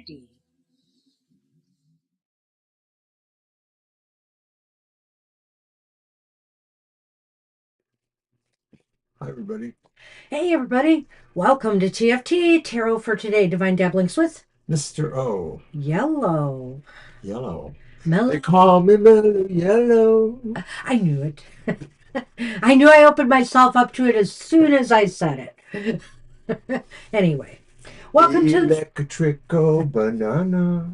ready. Hi, everybody. Hey, everybody. Welcome to TFT, Tarot for Today, Divine Dabblings with Mr. O. Yellow. Yellow. They Mellow. call me Mellow Yellow. I knew it. I knew I opened myself up to it as soon as I said it. Anyway, welcome to Electrical banana.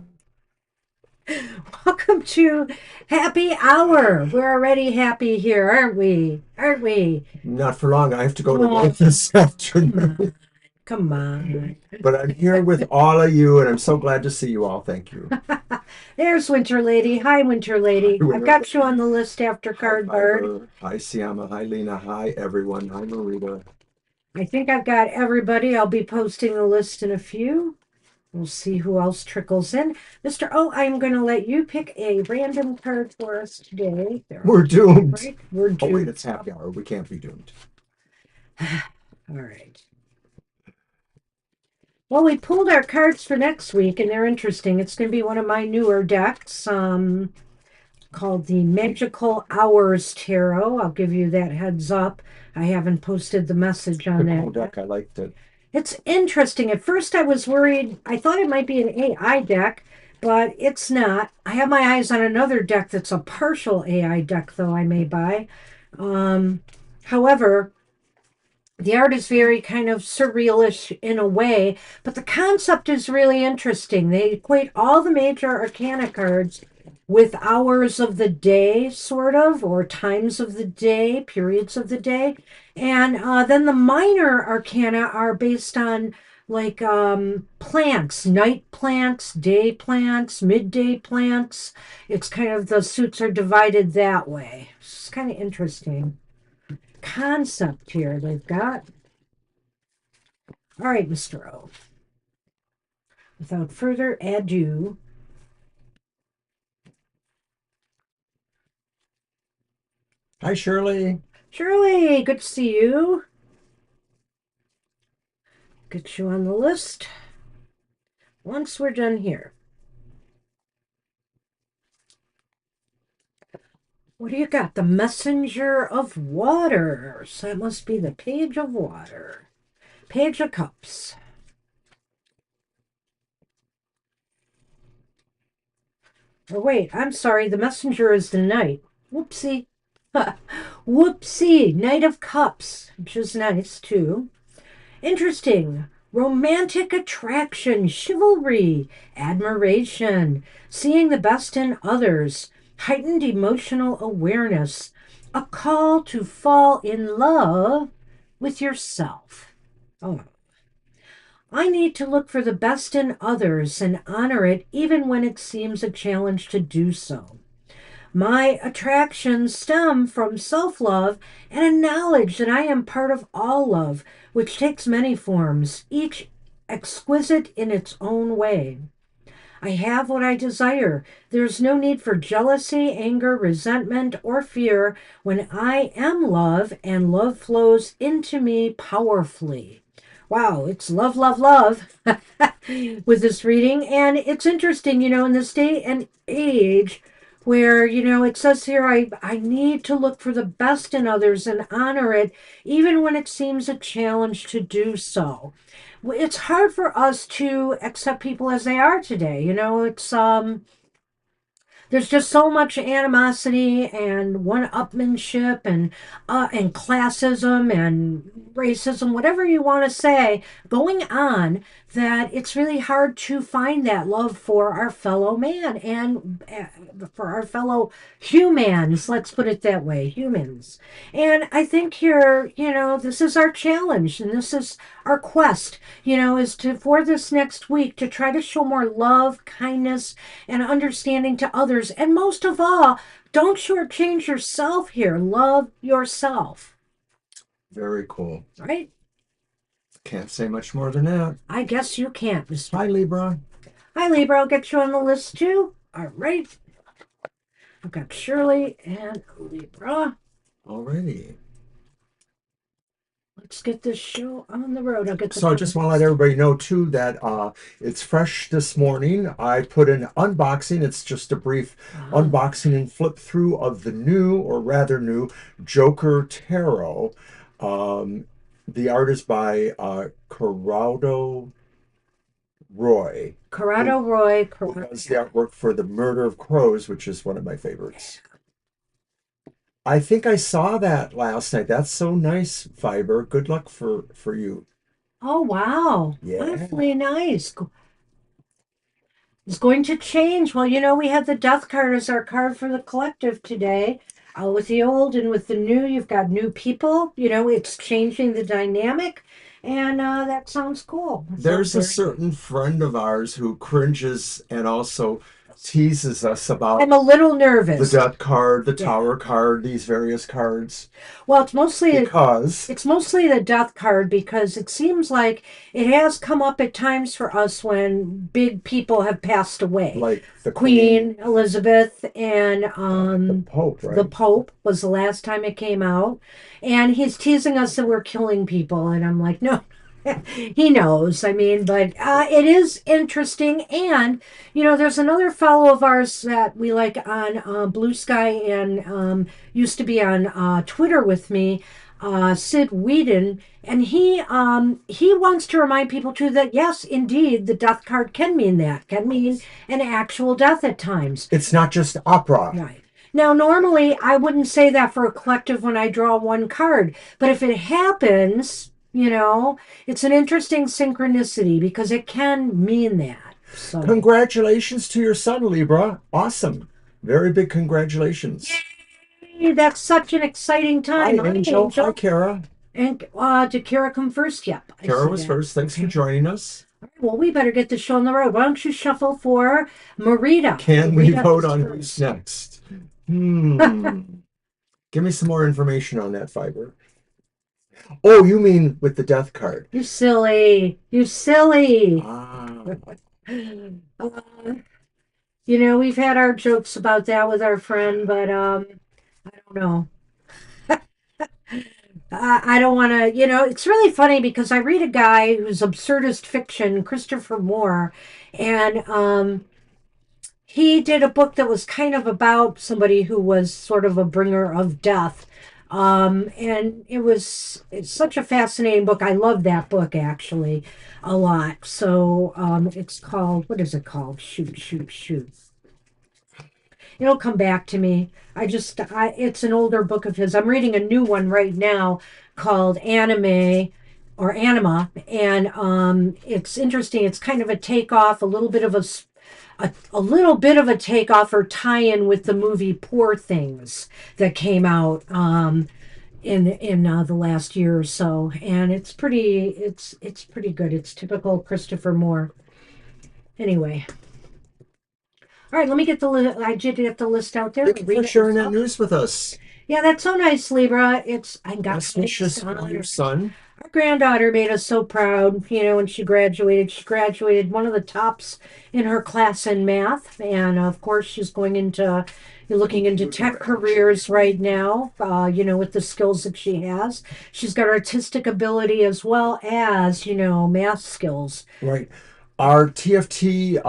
welcome to Happy Hour. We're already happy here, aren't we? Aren't we? Not for long. I have to go to Oh, work this come afternoon. on. Come on. But I'm here with all of you, and I'm so glad to see you all. Thank you. There's Winter Lady. Hi, Winter Hi, Lady. I've Winter got you on Lady. the list after Hi, card Bard. Fiber. Hi, Siama. Hi, Lena. Hi, everyone. Hi, Marita. I think I've got everybody. I'll be posting the list in a few. We'll see who else trickles in. Mr. O, I'm going to let you pick a random card for us today. They're We're all doomed. right. We're Oh, wait, due. it's happy hour. We can't be doomed. All right. Well, we pulled our cards for next week, and they're interesting. It's going to be one of my newer decks. Called the Magical Hours Tarot. I'll give you that heads up. I haven't posted the message The on cool that yet. deck. I liked it. It's interesting. At first, I was worried. I thought it might be an AI deck, but it's not. I have my eyes on another deck that's a partial AI deck, though I may buy. Um, However, the art is very kind of surrealish in a way, but the concept is really interesting. They equate all the major arcana cards with hours of the day, sort of, or times of the day, periods of the day. And then the minor arcana are based on like plants, night plants, day plants, midday plants. It's kind of the suits are divided that way. It's kind of interesting concept here they've got. All right, Mr. O. Without further ado, Hi, Shirley. Shirley, good to see you. Get you on the list once we're done here. What do you got? The Messenger of Waters. That must be the Page of Water. Page of Cups. Oh, wait, I'm sorry. The Messenger is the Knight. Whoopsie. Whoopsie. Knight of Cups, which is nice, too. Interesting. Romantic attraction, chivalry, admiration, seeing the best in others, heightened emotional awareness, a call to fall in love with yourself. Oh, I need to look for the best in others and honor it even when it seems a challenge to do so. My attractions stem from self love and a knowledge that I am part of all love, which takes many forms, each exquisite in its own way. I have what I desire. There's no need for jealousy, anger, resentment, or fear when I am love and love flows into me powerfully. Wow, it's love, love, love with this reading. And it's interesting, in this day and age where, it says here, I need to look for the best in others and honor it, even when it seems a challenge to do so. It's hard for us to accept people as they are today. It's there's just so much animosity and one-upmanship and classism and racism, whatever you want to say, going on, that it's really hard to find that love for our fellow man and for our fellow humans. Let's put it that way, humans. And I think here, this is our challenge and this is our quest. Is to for this next week to try to show more love, kindness, and understanding to others. And most of all, don't shortchange yourself here. Love yourself. Very cool. Right? Can't say much more than that. I guess you can't, Mr. Hi, Libra. Hi, Libra. I'll get you on the list too. All right. I've got Shirley and Libra. Alrighty. Let's get this show on the road. I'll get the So I just want to let cards. everybody know too that it's fresh this morning. I put an unboxing. It's just a brief Ah, unboxing and flip through of the new, or rather new, Joker Tarot. Um, the art is by Corrado Roy, who, Corrado Roy, who Corrado. does the artwork for The Murder of Crows, which is one of my favorites. I think I saw that last night. That's so nice, Fiber. Good luck for you. Oh, wow. Yeah. Awfully nice. It's going to change. Well, we had the death card as our card for the collective today. With the old and with the new, you've got new people. It's changing the dynamic, and that sounds cool. That sounds There's a very good. certain friend of ours who cringes and also teases us I'm about a little the nervous. death card, the Yeah. tower card, these various cards, Well, because, it's mostly the death card because it seems like it has come up at times for us when big people have passed away. like the Queen, Queen Elizabeth and the Pope, the right? Pope was the last time it came out, and he's teasing us that we're killing people, and I'm like, no. He knows. I mean, but it is interesting, and there's another follow of ours that we like on Blue Sky and used to be on Twitter with me, Sid Whedon, and he wants to remind people too that yes, indeed, the death card can mean that, can mean an actual death at times. It's not just opera. Right. Now, normally I wouldn't say that for a collective when I draw one card, but if it happens, it's an interesting synchronicity because it can mean that. So, Congratulations to your son, Libra. Awesome. Very big congratulations. yay, that's such an exciting Hi, time. Hi, Angel. Hi, Angel. Kara. And did Kara come first? Yep, I Kara see was that. first. Thanks for Okay. joining us. Well, we better get the show on the road. Why don't you shuffle for Marita? Can we Marita vote is on who's first. next? Hmm. Give me some more information on that, Fiber. Oh, you mean with the death card? You silly. You silly. Ah, Uh, we've had our jokes about that with our friend, but I don't know. I don't want to. It's really funny because I read a guy who's absurdist fiction, Christopher Moore, and he did a book that was kind of about somebody who was sort of a bringer of death. And it's such a fascinating book. I love that book actually a lot. So it's called, what is it called? Shoot, shoot, shoot. It'll come back to me. It's an older book of his. I'm reading a new one right now called Anime or Anima, and it's interesting. It's kind of a takeoff, a little bit of a little bit of a takeoff or tie-in with the movie Poor Things that came out in the last year or so, and it's pretty good. It's typical Christopher Moore. Anyway, all right, let me get the list. I did get the list out there. thank you for Read it sharing that yourself. news with us. Yeah, that's so nice, Libra. I got Best things wishes for your on. son. Our granddaughter made us so proud, when she graduated. She graduated one of the tops in her class in math, and of course, she's going into looking into tech careers right now. With the skills that she has, she's got artistic ability as well as math skills. Right. Our TFT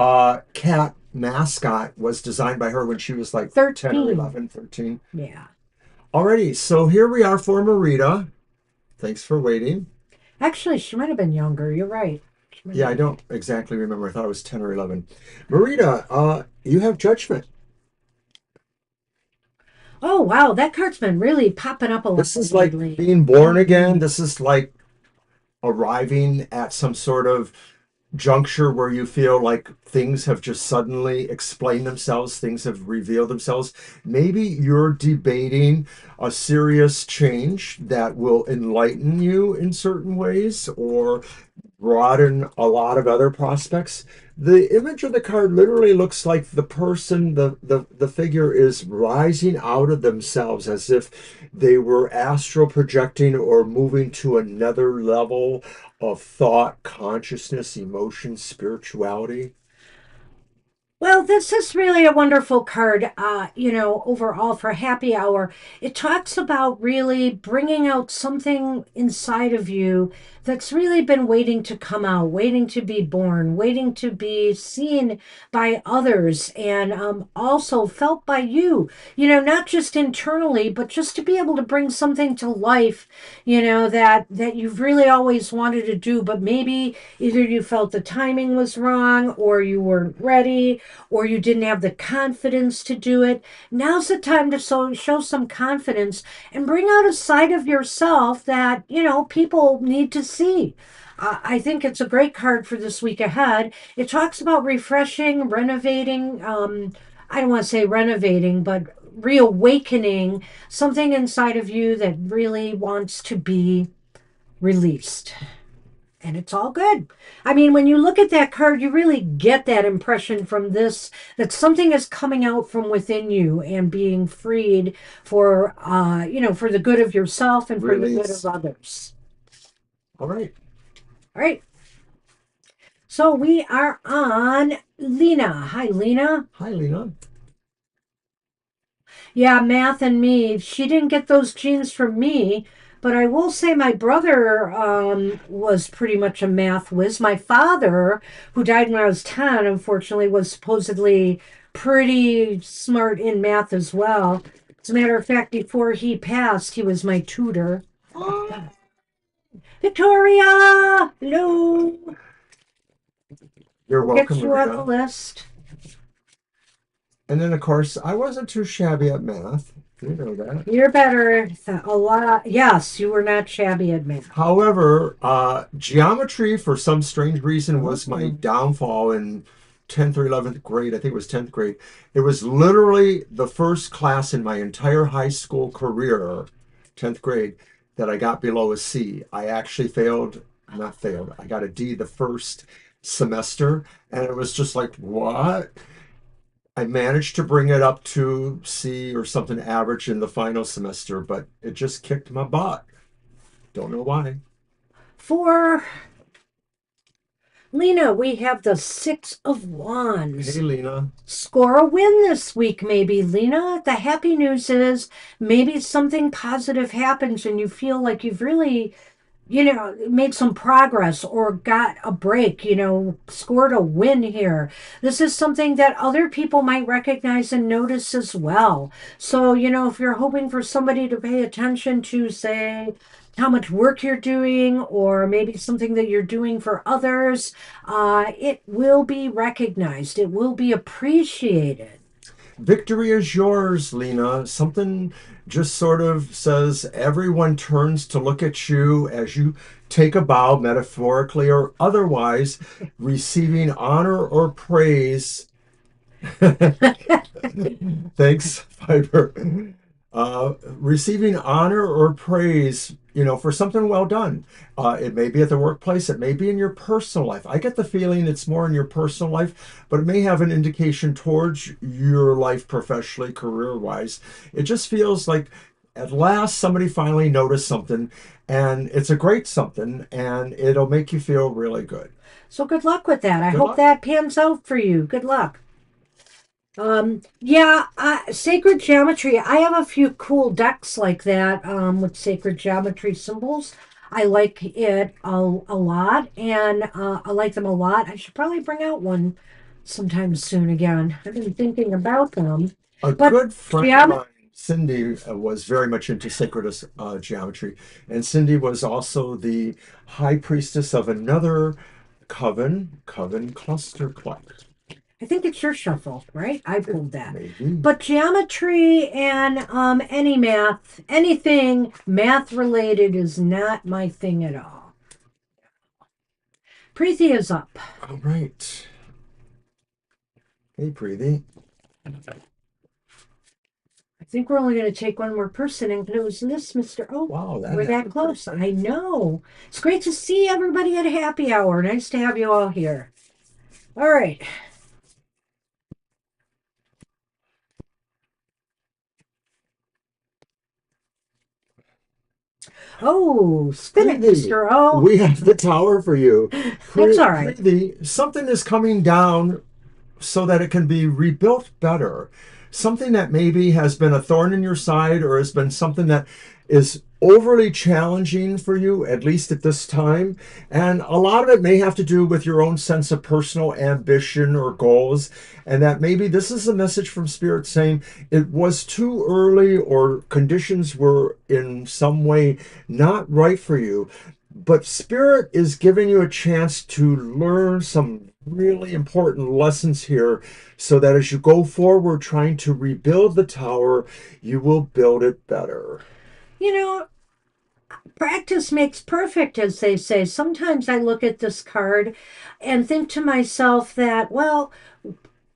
cat mascot was designed by her when she was like 10 or 13. 11, 13. Yeah. Alrighty, so here we are for Marita. Thanks for waiting. Actually, she might have been younger. You're right. She might have Yeah, I been. don't exactly remember. I thought it was 10 or 11. Marita, you have judgment. Oh wow, that card's been really popping up a lot This is like lately. being born again. This is like arriving at some sort of juncture where you feel like things have just suddenly explained themselves, things have revealed themselves. Maybe you're debating a serious change that will enlighten you in certain ways or broaden a lot of other prospects. The image of the card literally looks like the person, the figure is rising out of themselves as if they were astral projecting or moving to another level of thought, consciousness, emotion, spirituality. Well, this is really a wonderful card, overall for happy hour. It talks about really bringing out something inside of you that's really been waiting to come out, waiting to be born, waiting to be seen by others, and also felt by you, not just internally, but just to be able to bring something to life, that you've really always wanted to do, but maybe either you felt the timing was wrong or you weren't ready or you didn't have the confidence to do it. Now's the time to show some confidence and bring out a side of yourself that, people need to see. I think it's a great card for this week ahead. It talks about refreshing, renovating. I don't want to say renovating, but reawakening something inside of you that really wants to be released, and it's all good. I mean, when you look at that card, you really get that impression from this that something is coming out from within you and being freed for the good of yourself and for the good of Release. others. All right. All right. So we are on Lena. Hi, Lena. Hi, Lena. Yeah, math and me. She didn't get those genes from me, but I will say my brother was pretty much a math whiz. My father, who died when I was 10, unfortunately, was supposedly pretty smart in math as well. As a matter of fact, before he passed, he was my tutor. Victoria! Hello! You're We'll get welcome, you on the Marina. list. And then, of course, I wasn't too shabby at math. You know that. You're better. A lot. Yes, you were not shabby at math. However, geometry, for some strange reason, was my Oh. downfall in 10th or 11th grade. I think it was 10th grade. It was literally the first class in my entire high school career, 10th grade, that I got below a C. I actually failed, not failed, I got a D the first semester. And it was just like, what? I managed to bring it up to C or something average in the final semester, but it just kicked my butt. Don't know why. For Lena, we have the Six of Hey, Wands. Lena. Score a win this week, maybe, Lena. The happy news is maybe something positive happens and you feel like you've really made some progress or got a break, scored a win here. This is something that other people might recognize and notice as well. So, if you're hoping for somebody to pay attention to, say, how much work you're doing, or maybe something that you're doing for others, it will be recognized. It will be appreciated. Victory is yours, Lena. Something just sort of says everyone turns to look at you as you take a bow, metaphorically or otherwise, receiving honor or praise. Thanks, Piper. Receiving honor or praise, for something well done. It may be at the workplace, it may be in your personal life. I get the feeling it's more in your personal life, but it may have an indication towards your life professionally, career wise. It just feels like at last somebody finally noticed something, and it's a great something, and it'll make you feel really good. So good luck with that. I Good hope luck. that pans out for you. Good luck. Yeah, sacred geometry. I have a few cool decks like that with sacred geometry symbols. I like it a lot, and I like them a lot. I should probably bring out one sometime soon again. I've been thinking about them, A but good friend of geometry. mine, Cindy, was very much into sacred geometry, and Cindy was also the high priestess of another coven cluster club. I think it's your shuffle, right? I pulled that. Maybe But geometry and any math, anything math related is not my thing at all. Preeti is up. all right. Hey, Preeti. I think we're only going to take one more person and close this, Mr. Oh, Wow, that we're that happened pretty close. quick. I know. It's great to see everybody at happy hour. Nice to have you all here. All right. Oh, spin it, Preeti, Mr. O. we have the tower for you. That's all right. Preeti, something is coming down so that it can be rebuilt better. Something that maybe has been a thorn in your side or has been something that is overly challenging for you, at least at this time. And a lot of it may have to do with your own sense of personal ambition or goals. And that maybe this is a message from Spirit saying it was too early or conditions were in some way not right for you. But Spirit is giving you a chance to learn some really important lessons here so that as you go forward trying to rebuild the tower, you will build it better. You know, practice makes perfect, as they say. Sometimes I look at this card and think to myself that, well,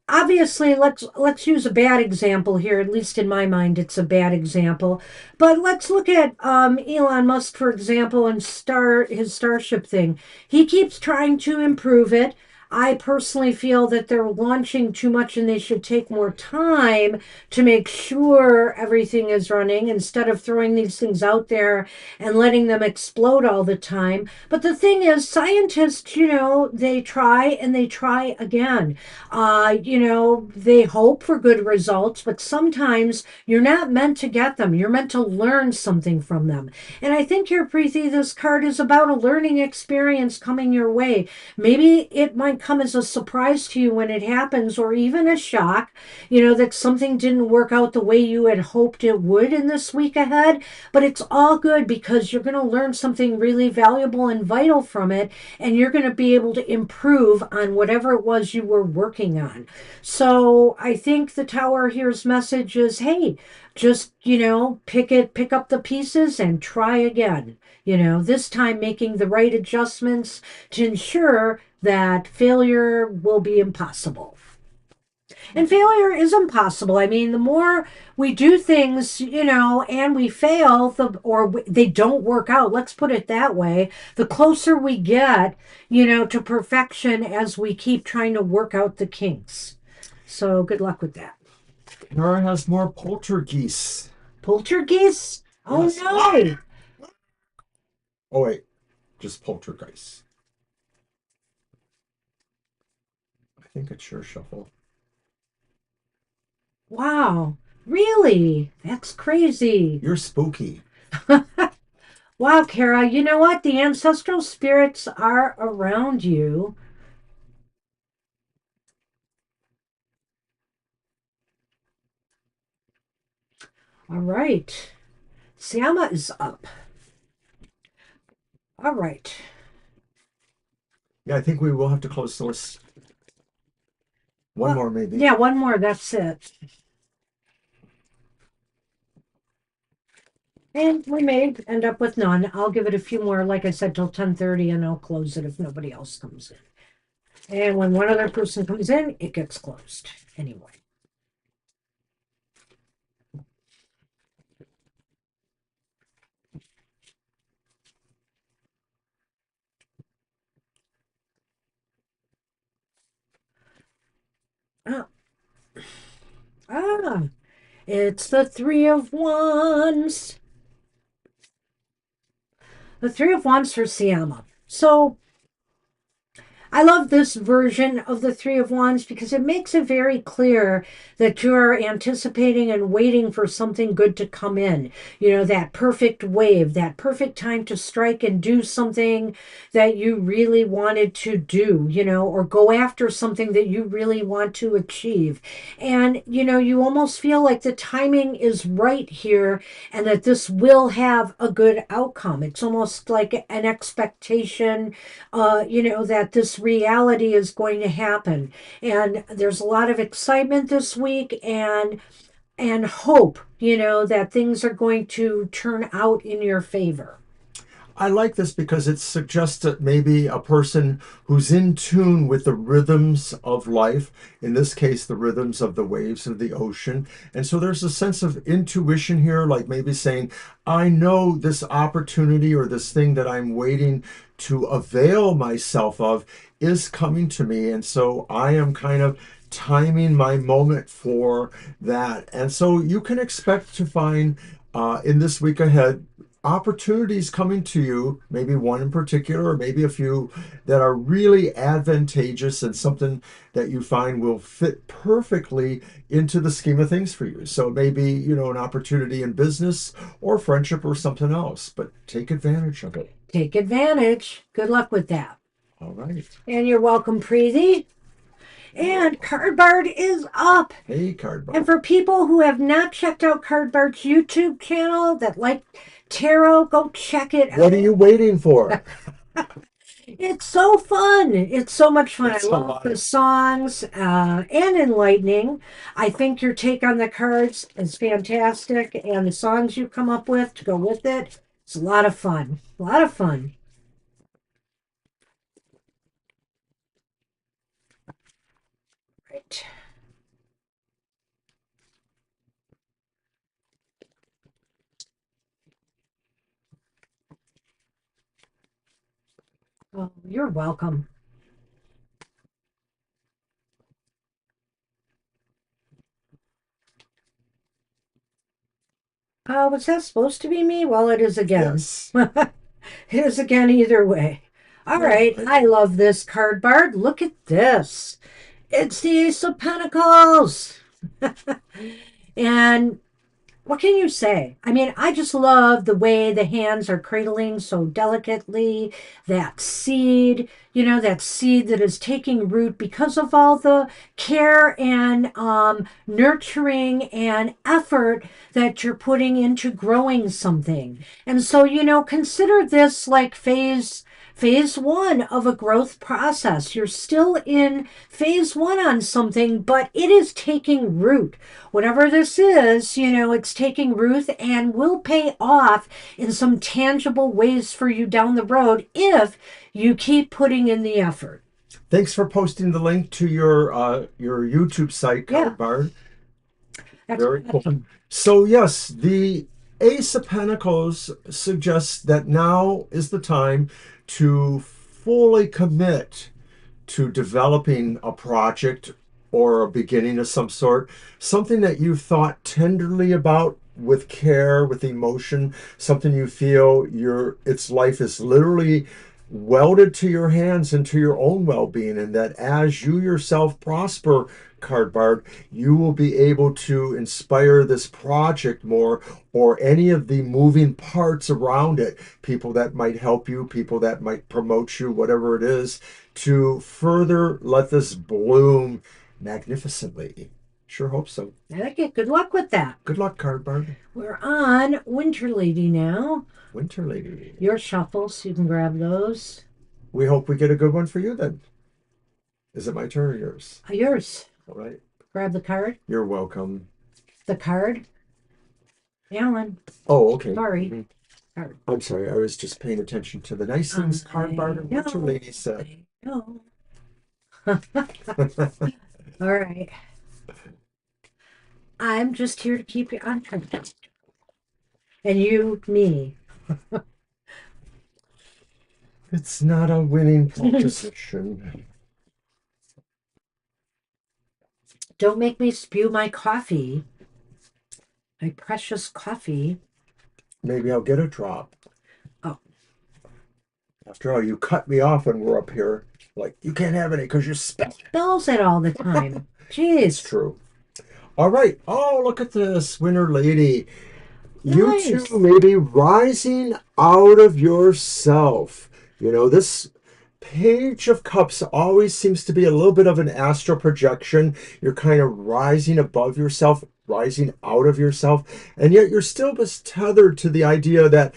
obviously let's use a bad example here. At least in my mind it's a bad example, but let's look at Elon Musk, for example, and his Starship thing. He keeps trying to improve it. I personally feel that they're launching too much and they should take more time to make sure everything is running instead of throwing these things out there and letting them explode all the time. But the thing is, scientists, they try and they try again. They hope for good results, but sometimes you're not meant to get them. You're meant to learn something from them. And I think here, Preeti, this card is about a learning experience coming your way. Maybe it might come as a surprise to you when it happens, or even a shock, that something didn't work out the way you had hoped it would in this week ahead. But it's all good because you're going to learn something really valuable and vital from it, and you're going to be able to improve on whatever it was you were working on. So I think the tower here's message is, hey, just, pick up the pieces and try again. This time making the right adjustments to ensure that failure will be impossible. And failure is impossible. I mean, the more we do things, and we fail, they don't work out, let's put it that way, the closer we get, to perfection as we keep trying to work out the kinks. So good luck with that. Kara has more poltergeists. Poltergeist? Oh Yes. no! Oh, wait. Just poltergeist. I think it's your shuffle. Wow. Really? That's crazy. You're spooky. Wow, Kara, you know what? The ancestral spirits are around you. All right. Siama is up. All right. Yeah, I think we will have to close the list. One Well, more, maybe. yeah, one more. That's it. And we may end up with none. I'll give it a few more, like I said, till 10:30, and I'll close it if nobody else comes in. And when one other person comes in, it gets closed. Anyway. Ah, ah, it's the Three of Wands. The Three of Wands for Siama. So I love this version of the Three of Wands because it makes it very clear that you're anticipating and waiting for something good to come in. That perfect wave, that perfect time to strike and do something that you really wanted to do, or go after something that you really want to achieve. And, you almost feel like the timing is right here and that this will have a good outcome. It's almost like an expectation that this reality is going to happen. And there's a lot of excitement this week and hope, that things are going to turn out in your favor. I like this because it suggests that maybe a person who's in tune with the rhythms of life, in this case, the rhythms of the waves of the ocean. And so there's a sense of intuition here, like maybe saying, I know this opportunity or this thing that I'm waiting to avail myself of is coming to me. And so I am kind of timing my moment for that. And so you can expect to find in this week ahead opportunities coming to you, maybe one in particular, or maybe a few that are really advantageous and something that you find will fit perfectly into the scheme of things for you. So maybe, an opportunity in business or friendship or something else, but take advantage of it. Take advantage. Good luck with that. All right. And you're welcome, Preezy. And Cardboard is up. Hey, And Cardboard. for people who have not checked out Cardboard's YouTube channel that like tarot, go check it What are out. you waiting for? It's so fun. It's so much fun. I It's a love lot. the songs and enlightening. I think your take on the cards is fantastic, and the songs you come up with to go with it. It's a lot of fun. A lot of fun. Right. Oh, you're welcome. Was that supposed to be me? Well, it is again. Yes. It is again either way. All Well, right. I love this card, Bard. Look at this. It's the Ace of Pentacles. And what can you say? I mean, I just love the way the hands are cradling so delicately that seed that is taking root because of all the care and nurturing and effort that you're putting into growing something. And so, consider this like phase one of a growth process. You're still in phase one on something, but it is taking root. Whatever this is, it's taking root and will pay off in some tangible ways for you down the road if you keep putting in the effort. thanks for posting the link to your YouTube site, Yeah, Cardbard. that's Very cool. awesome. So yes, the Ace of Pentacles suggests that now is the time to fully commit to developing a project or a beginning of some sort, something that you've thought tenderly about with care, with emotion, something you feel its life is literally welded to your hands and to your own well-being, and that as you yourself prosper, Cardbard, you will be able to inspire this project more, or any of the moving parts around it, people that might help you, people that might promote you, whatever it is, to further let this bloom magnificently. Sure hope so. Okay, good luck with that. Good luck, Cardboard. We're on Winter Lady now. Winter Lady. Your shuffles, so you can grab those. We hope we get a good one for you then. Is it my turn or yours? Yours. All right. Grab the card. You're welcome. The card. Alan. Oh, okay. Sorry. Mhm. Card. I'm sorry. I was just paying attention to the nice things Cardboard and Winter Lady said. No. All right. I'm just here to keep you on track. And you, me. It's not a winning proposition. Don't make me spew my coffee. My precious coffee. Maybe I'll get a drop. Oh. After all, you cut me off when we're up here. Like, you can't have any because you spelled it. Spells it all the time. It's Jeez. true. All right. Oh, look at this, Winter Lady. You Nice. too may be rising out of yourself. This Page of Cups always seems to be a little bit of an astral projection. You're kind of rising above yourself, rising out of yourself, and yet you're still just tethered to the idea that,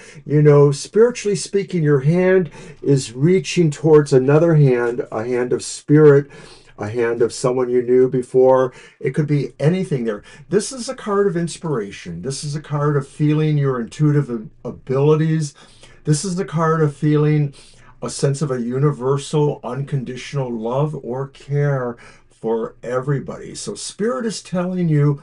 spiritually speaking, your hand is reaching towards another hand, a hand of spirit, a hand of someone you knew before. It could be anything there. This is a card of inspiration. This is a card of feeling your intuitive abilities. This is the card of feeling a sense of a universal, unconditional love or care for everybody. So Spirit is telling you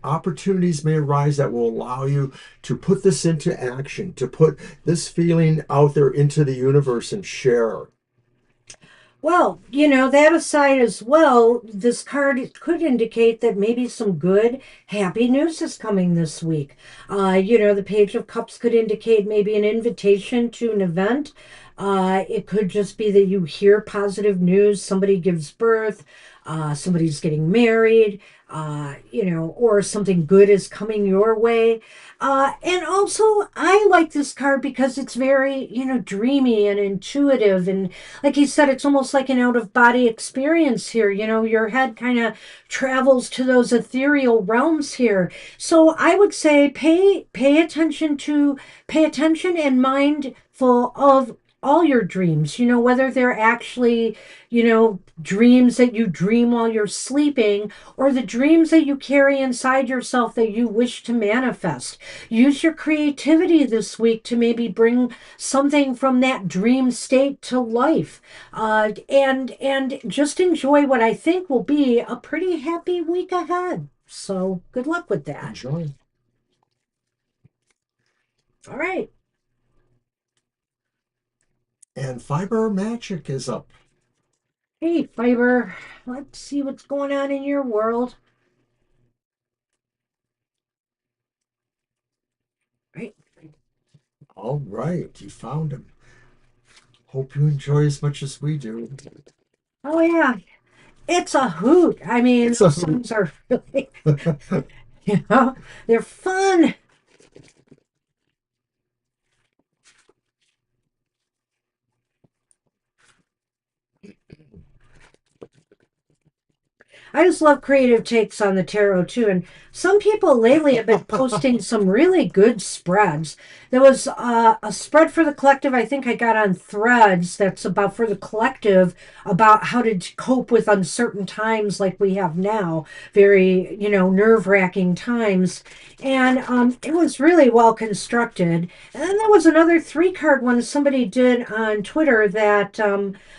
opportunities may arise that will allow you to put this into action, to put this feeling out there into the universe and share. Well, that aside as well, this card could indicate that maybe some good, happy news is coming this week. The Page of Cups could indicate maybe an invitation to an event. It could just be that you hear positive news, somebody gives birth, somebody's getting married, or something good is coming your way. And also, I like this card because it's very, dreamy and intuitive, and like he said, it's almost like an out of body experience here. Your head kind of travels to those ethereal realms here. So I would say pay attention and mindful of all your dreams, whether they're actually, dreams that you dream while you're sleeping or the dreams that you carry inside yourself that you wish to manifest. Use your creativity this week to maybe bring something from that dream state to life, and just enjoy what I think will be a pretty happy week ahead. So good luck with that. Enjoy. All right. And fiber magic is up. Hey, Fiber. Let's see what's going on in your world. Right. All right, you found him. Hope you enjoy as much as we do. Oh yeah, it's a hoot. I mean, It's a those hoot. songs are really, you know, they're fun. I just love creative takes on the tarot too. And some people lately have been posting some really good spreads. There was a spread for the collective, I think I got on Threads, that's about for the collective, about how to cope with uncertain times like we have now, very, nerve wracking times. And it was really well constructed. And then there was another three-card one somebody did on Twitter that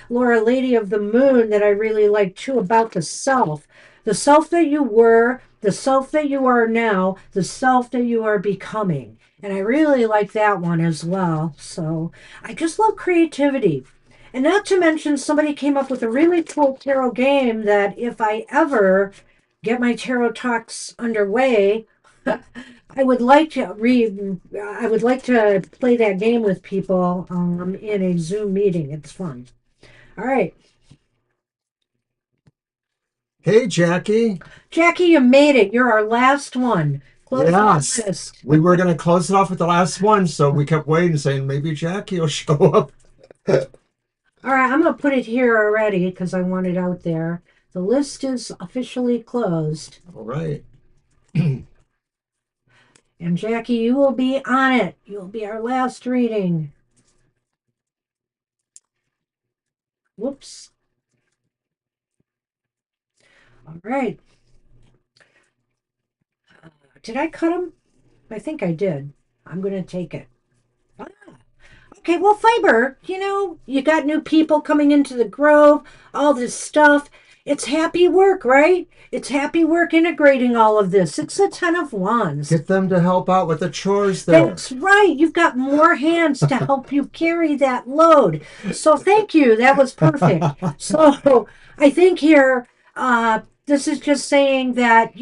Laura, Lady of the Moon, that I really like too, about the self that you were, the self that you are now, the self that you are becoming. And I really like that one as well. So I just love creativity. And not to mention, somebody came up with a really cool tarot game that if I ever get my tarot talks underway, I would like to play that game with people in a Zoom meeting. It's fun. All right. Hey, Jackie. Jackie, you made it. You're our last one. Close that Yes, list. we were going to close it off with the last one, so we kept waiting, saying maybe Jackie will show up. All right, I'm going to put it here already because I want it out there. The list is officially closed. All right. And Jackie, you will be on it. You'll be our last reading. Whoops. All right. Did I cut them? I think I did. I'm going to take it. Ah, okay, well, Fiber, you got new people coming into the Grove, all this stuff. It's happy work, right? It's happy work integrating all of this. It's the Ten of Wands. Get them to help out with the chores there. That's right. You've got more hands to help you carry that load. So thank you. That was perfect. So I think here, this is just saying that,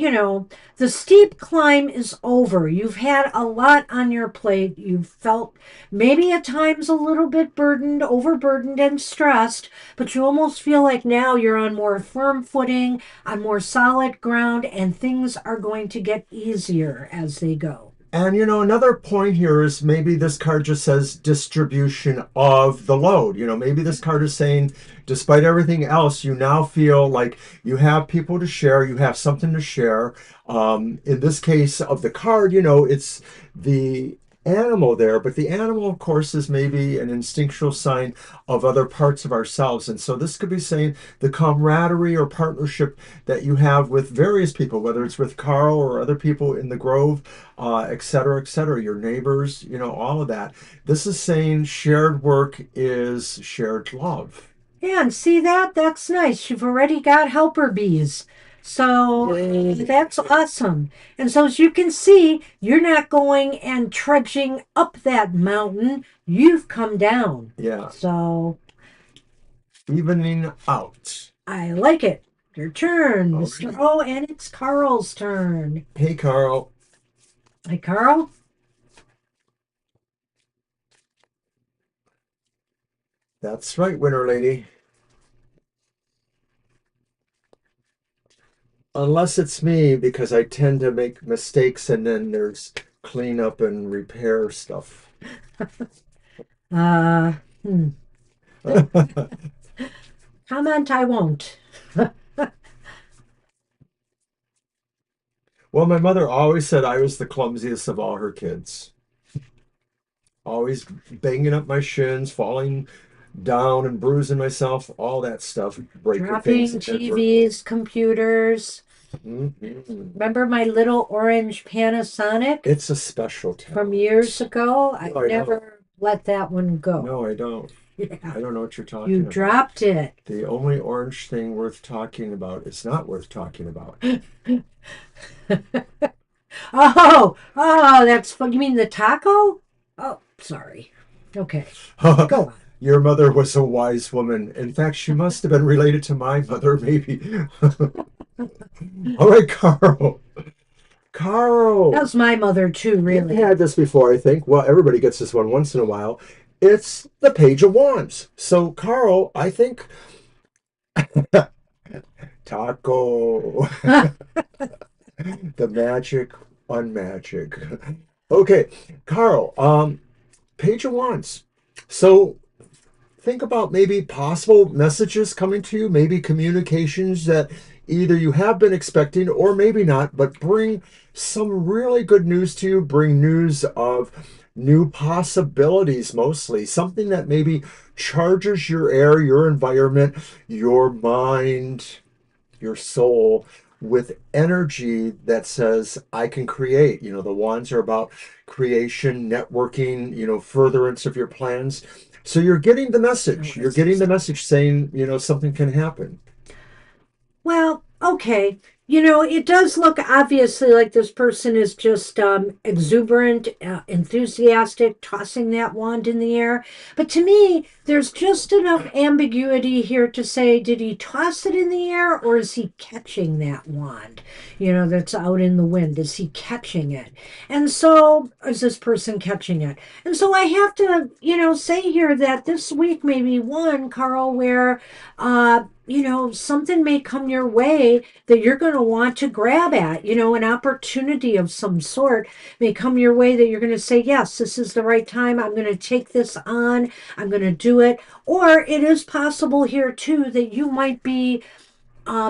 the steep climb is over. You've had a lot on your plate. You've felt maybe at times a little bit burdened, overburdened, and stressed, but you almost feel like now you're on more firm footing, on more solid ground, and things are going to get easier as they go. And another point here is maybe this card just says distribution of the load. Maybe this card is saying, despite everything else, you now feel like you have people to share, you have something to share. In this case of the card, it's the animal there, but the animal, of course, is maybe an instinctual sign of other parts of ourselves. And so this could be saying the camaraderie or partnership that you have with various people, whether it's with Carl or other people in the Grove, et cetera, your neighbors, all of that. This is saying shared work is shared love. Yeah, and see that? That's nice. You've already got helper bees. So that's awesome. And so as you can see, you're not going and trudging up that mountain. You've come down. Yeah. So Evening out. I like it. Your turn, Mr. Alrighty. O, and it's Carl's turn. Hey, Carl. Hi, Carl. That's right, Winter Lady. Unless it's me, because I tend to make mistakes and then there's cleanup and repair stuff. Uh, hmm. Comment I won't. Well, my mother always said I was the clumsiest of all her kids. Always banging up my shins, falling down and bruising myself, all that stuff, breaking things Dropping and then TVs, computers. Mhm. Remember my little orange Panasonic It's a special from years talent. ago? I No, I don't. never let that one go. No, I don't. Yeah, I don't know what you're you talking about. dropped it. The only orange thing worth talking about is not worth talking about. Oh, that's fun. You mean the taco? Oh, sorry. Okay, go on. Your mother was a wise woman. In fact, she must have been related to my mother, maybe. All right, Carl. That Carl, was my mother too, you've really. had this before, I think. Well, everybody gets this one once in a while. It's the Page of Wands. So, Carl, I think taco, the magic unmagic. Okay, Carl, Page of Wands. So, think about maybe possible messages coming to you, maybe communications that either you have been expecting or maybe not, but bring some really good news to you, bring news of new possibilities mostly, something that maybe charges your air, your environment, your mind, your soul with energy that says, I can create. You know, the wands are about creation, networking, furtherance of your plans. So you're getting the Oh, message. You're this getting is the message saying, something can happen. Well, okay. It does look obviously like this person is just exuberant, enthusiastic, tossing that wand in the air. But to me, there's just enough ambiguity here to say, did he toss it in the air or is he catching that wand? That's out in the wind. Is he catching it? And so, is this person catching it? And so I have to, say here that this week may be one, Carl, where something may come your way that you're going to want to grab at. An opportunity of some sort may come your way that you're going to say, yes, this is the right time. I'm going to take this on. I'm going to do it. Or it is possible here, too, that you might be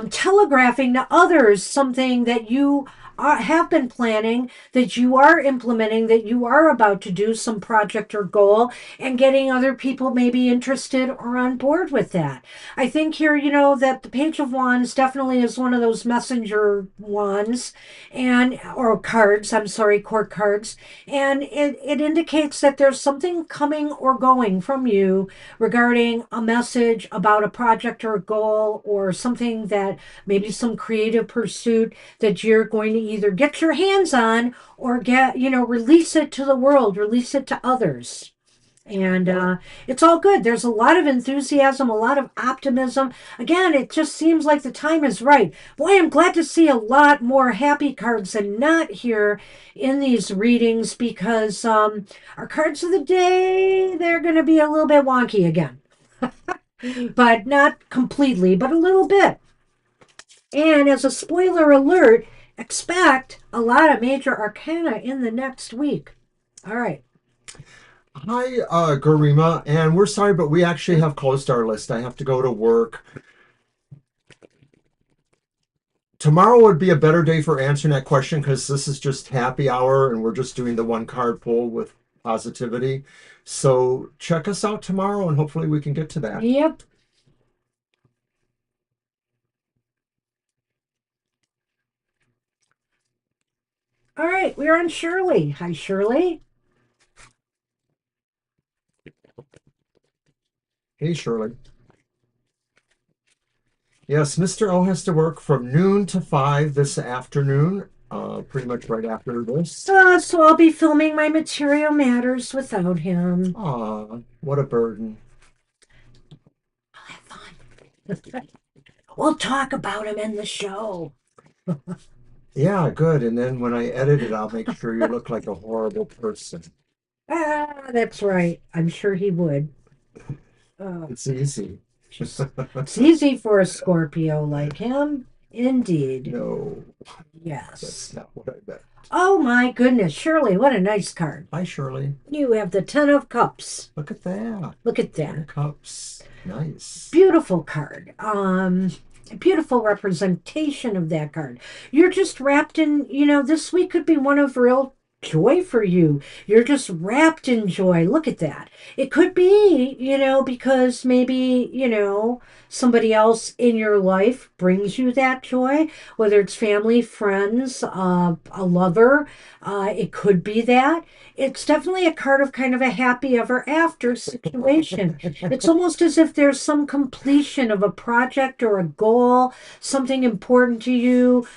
telegraphing to others something that you have been planning, that you are implementing, that you are about to do some project or goal, and getting other people maybe interested or on board with that. I think here, that the Page of Wands definitely is one of those messenger wands and or cards, I'm sorry, court cards. And it indicates that there's something coming or going from you regarding a message about a project or a goal or something that maybe some creative pursuit that you're going to either get your hands on or release it to the world, release it to others. And it's all good. There's a lot of enthusiasm, a lot of optimism. Again, it just seems like the time is right. Boy, I'm glad to see a lot more happy cards than not here in these readings because our cards of the day, they're going to be a little bit wonky again, but not completely, but a little bit. And as a spoiler alert, expect a lot of major arcana in the next week. All right. Hi, Garima, and we're sorry, but we actually have closed our list. I have to go to work. Tomorrow would be a better day for answering that question because this is just happy hour and we're just doing the one card pull with positivity. So check us out tomorrow and hopefully we can get to that. Yep. All right. We're on Shirley. Hi, Shirley. Hey, Shirley. Yes, Mr. O has to work from noon to 5 this afternoon, pretty much right after this. So I'll be filming my Material Matters without him. Aw, what a burden. I'll have fun. We'll talk about him in the show. Yeah, good. And then when I edit it, I'll make sure you look like a horrible person. Ah, that's right. I'm sure he would. Uh, It's easy. just it's easy for a Scorpio like him. Indeed. No, that's Yes. not what I meant. Oh my goodness, Shirley, what a nice card. Hi, Shirley. You have the Ten of Cups. Look at that. Look at Ten that. of Cups. Nice. Beautiful card. Beautiful representation of that card. You're just wrapped in, this week could be one of real joy for you. You're just wrapped in joy. Look at that. It could be, because maybe, somebody else in your life brings you that joy, whether it's family, friends, a lover. It could be that. It's definitely a card of kind of a happy ever after situation. It's almost as if there's some completion of a project or a goal, something important to you,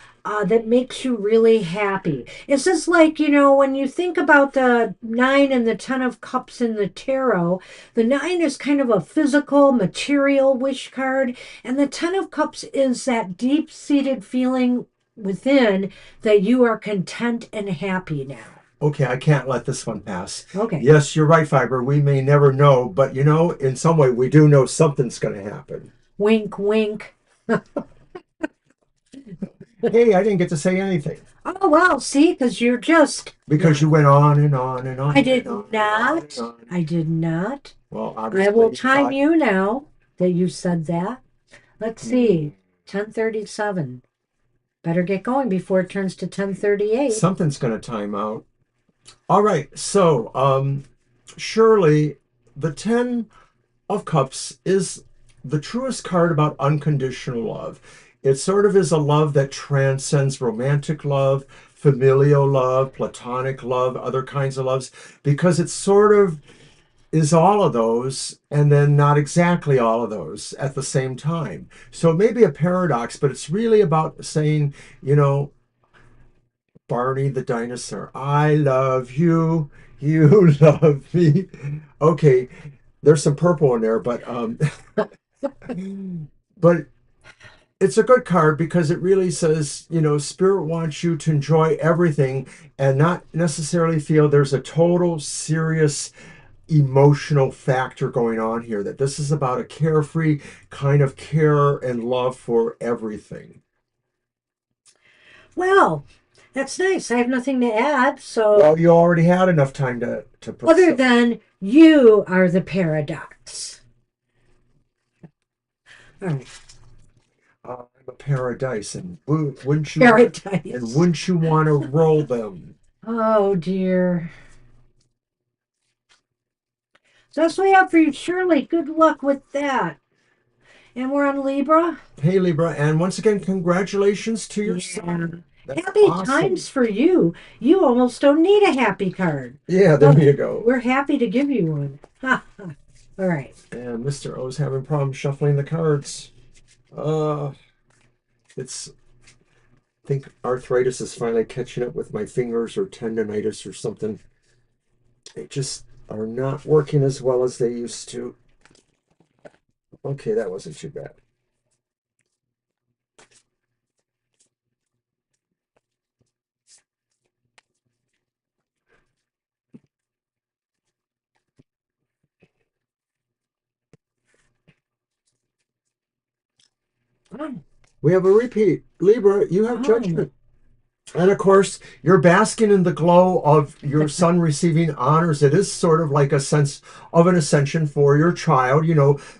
that makes you really happy. It's just like, when you think about the nine and the Ten of Cups in the tarot, the nine is kind of a physical, material wish card, and the Ten of Cups is that deep seated feeling within that you are content and happy now. Okay, I can't let this one pass. Okay. Yes, you're right, Fiber. We may never know, but in some way, we do know something's going to happen. Wink, wink. Hey, I didn't get to say anything Oh, well, see, because you're just. because you went on and on and on I and did on and on and not. on. I did not. Well, I will obviously, you time thought you now that you said that. Let's hmm, see. 10:37. Better get going before it turns to 10:38. something's going to time out. All right, so surely the Ten of Cups is the truest card about unconditional love. It sort of is a love that transcends romantic love, familial love, platonic love, other kinds of loves, because it sort of is all of those and then not exactly all of those at the same time. So it may be a paradox, but it's really about saying, you know, Barney the dinosaur, I love you, you love me. Okay, there's some purple in there, but it's a good card because it really says, Spirit wants you to enjoy everything and not necessarily feel there's a total serious emotional factor going on here, that this is about a carefree kind of care and love for everything. Well, that's nice. I have nothing to add. So, Well, you already had enough time to put other stuff. than you are the paradox. All right. I'm a paradise, and wouldn't you and Paradise. wouldn't you want to roll them? Oh, dear. So that's what we have for you, Shirley. Good luck with that. And we're on Libra. Hey, Libra, and once again, congratulations to your Yeah. son. That's Happy awesome. times for you. You almost don't need a happy card. Yeah, there Well, you go. we're happy to give you one. Ha, ha. All right. And Mr. O's having problems shuffling the cards. Uh, it's I think arthritis is finally catching up with my fingers, or tendonitis or something. They just are not working as well as they used to. Okay, that wasn't too bad. Oh, We have a repeat. Libra, you have oh. judgment. And of course, you're basking in the glow of your son receiving honors. It is sort of like a sense of an ascension for your child,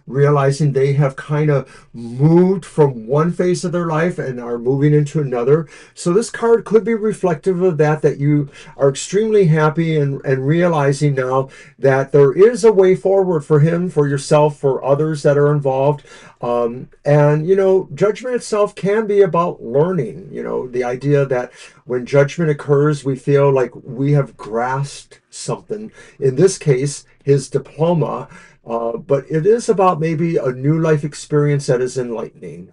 realizing they have kind of moved from one phase of their life and are moving into another. So this card could be reflective of that you are extremely happy and realizing now that there is a way forward for him, for yourself, for others that are involved. And judgment itself can be about learning. The idea that when judgment occurs, we feel like we have grasped something. In this case, his diploma. But it is about maybe a new life experience that is enlightening.